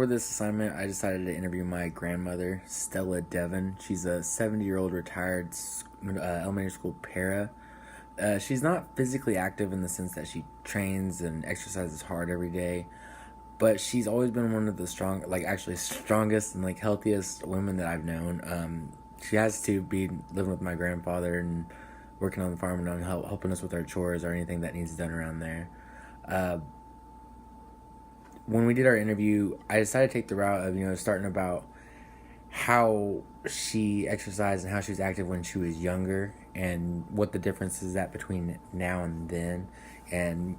this assignment, I decided to interview my grandmother, Stella Devin. She's a 70-year-old retired elementary school para. She's not physically active in the sense that she trains and exercises hard every day, but she's always been one of the strongest and healthiest women that I've known. She has to be living with my grandfather and working on the farm and helping us with our chores or anything that needs done around there. When we did our interview, I decided to take the route of, starting about how she exercised and how she was active when she was younger and what the difference is that between now and then. And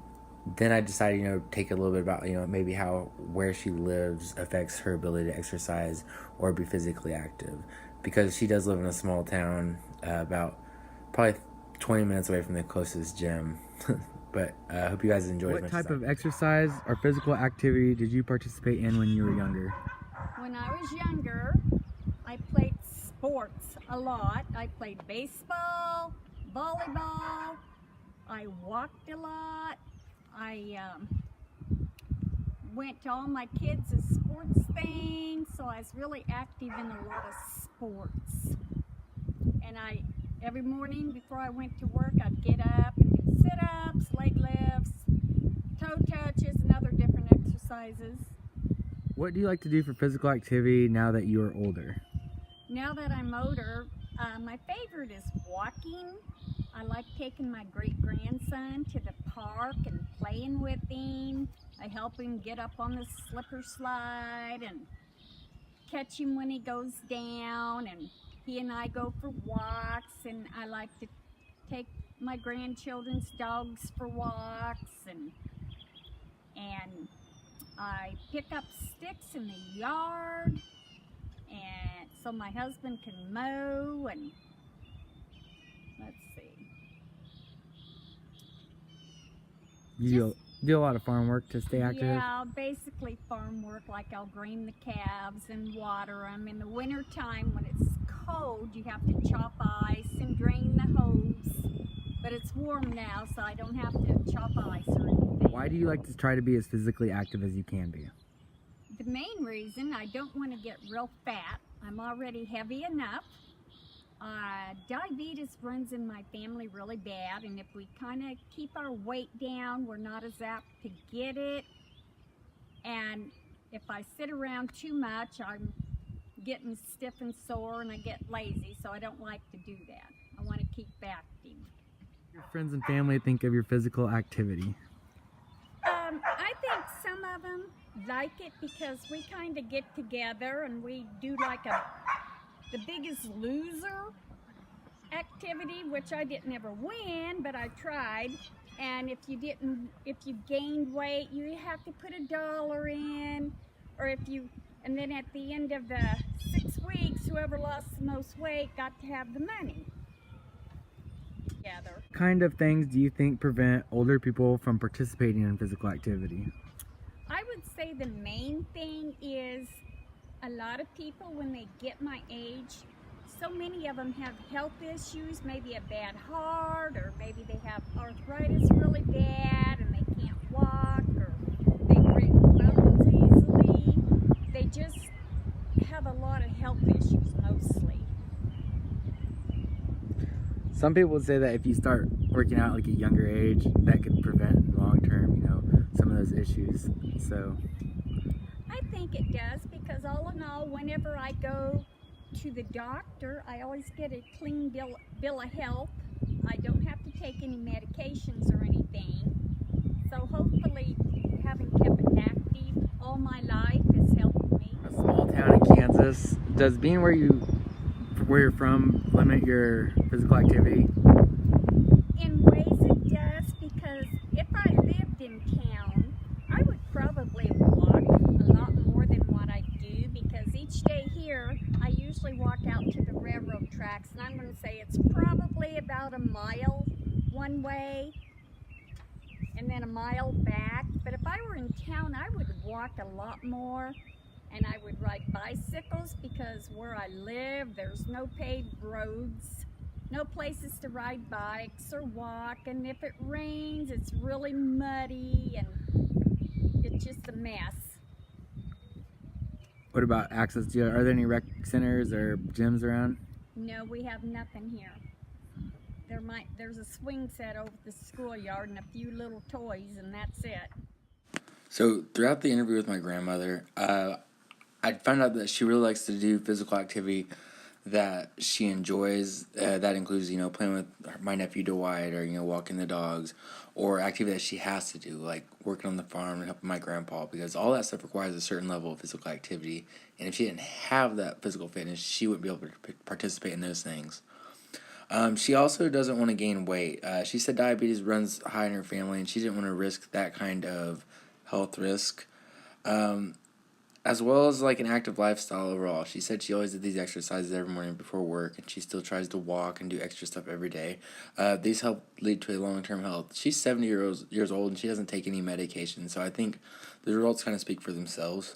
then I decided, take a little bit about, maybe how where she lives affects her ability to exercise or be physically active. Because she does live in a small town, about probably 20 minutes away from the closest gym. But I hope you guys enjoyed it. What type of exercise or physical activity did you participate in when you were younger? When I was younger, I played sports a lot. I played baseball, volleyball, I walked a lot. I went to all my kids' sports things, so I was really active in a lot of sports. And every morning before I went to work, I'd get up and do sit-ups, leg lifts, toe touches, and other different exercises. What do you like to do for physical activity now that you are older? Now that I'm older, my favorite is walking. I like taking my great-grandson to the park and playing with him. I help him get up on the slipper slide and catch him when he goes down, and he and I go for walks, and I like to take my grandchildren's dogs for walks, and I pick up sticks in the yard, and so my husband can mow, and let's see. You do a lot of farm work to stay active? Yeah, basically farm work, like I'll grain the calves and water them. In the winter time when it's cold, you have to chop ice and drain the hose. But it's warm now, so I don't have to chop ice or anything. Why do you like to try to be as physically active as you can be? The main reason, I don't want to get real fat. I'm already heavy enough. Diabetes runs in my family really bad, and if we kind of keep our weight down, we're not as apt to get it. And if I sit around too much, I'm getting stiff and sore, and I get lazy, so I don't like to do that. I want to keep active. Your friends and family think of your physical activity? I think some of them like it because we kind of get together and we do like the Biggest Loser activity, which I didn't ever win, but I tried. And if you gained weight, you have to put $1 in, and then at the end of the 6 weeks, whoever lost the most weight got to have the money. Together. What kind of things do you think prevent older people from participating in physical activity? I would say the main thing is a lot of people, when they get my age, so many of them have health issues, maybe a bad heart, or maybe they have arthritis really bad and they can't walk, or they break bones easily. They just have a lot of health issues mostly. Some people would say that if you start working out at a younger age, that could prevent long-term, some of those issues. So I think it does, because all in all, whenever I go to the doctor, I always get a clean bill of health. I don't have to take any medications or anything. So hopefully, having kept active all my life has helped me. a small town in Kansas, does being where you're from limit your physical activity? In ways it does, because if I lived in town, I would probably walk a lot more than what I do, because each day here, I usually walk out to the railroad tracks, and I'm going to say it's probably about a mile one way, and then a mile back. But if I were in town, I would walk a lot more, and I would ride bicycles, because where I live, there's no paved roads, no places to ride bikes or walk, and if it rains, it's really muddy, and it's just a mess. What about access to? Are there any rec centers or gyms around? No, we have nothing here. There's a swing set over the schoolyard and a few little toys, and that's it. So throughout the interview with my grandmother, I found out that she really likes to do physical activity that she enjoys. That includes, playing with my nephew Dwight, or walking the dogs, or activity that she has to do, like working on the farm and helping my grandpa, because all that stuff requires a certain level of physical activity. And if she didn't have that physical fitness, she wouldn't be able to participate in those things. She also doesn't want to gain weight. She said diabetes runs high in her family, and she didn't want to risk that kind of health risk. Um, as well as like an active lifestyle overall. She said she always did these exercises every morning before work, and she still tries to walk and do extra stuff every day. These help lead to a long-term health. She's 70 years old, and she doesn't take any medication, so I think the results kind of speak for themselves.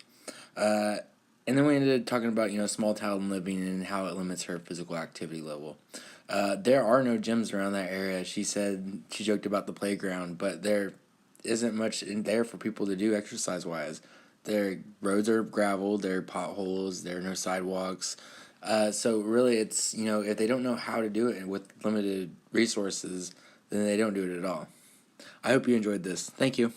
Uh, and then we ended up talking about, small town living and how it limits her physical activity level. There are no gyms around that area. She said she joked about the playground, but there isn't much in there for people to do exercise wise. Their roads are gravel, there are potholes, there are no sidewalks. So really, it's, if they don't know how to do it with limited resources, then they don't do it at all. I hope you enjoyed this. Thank you.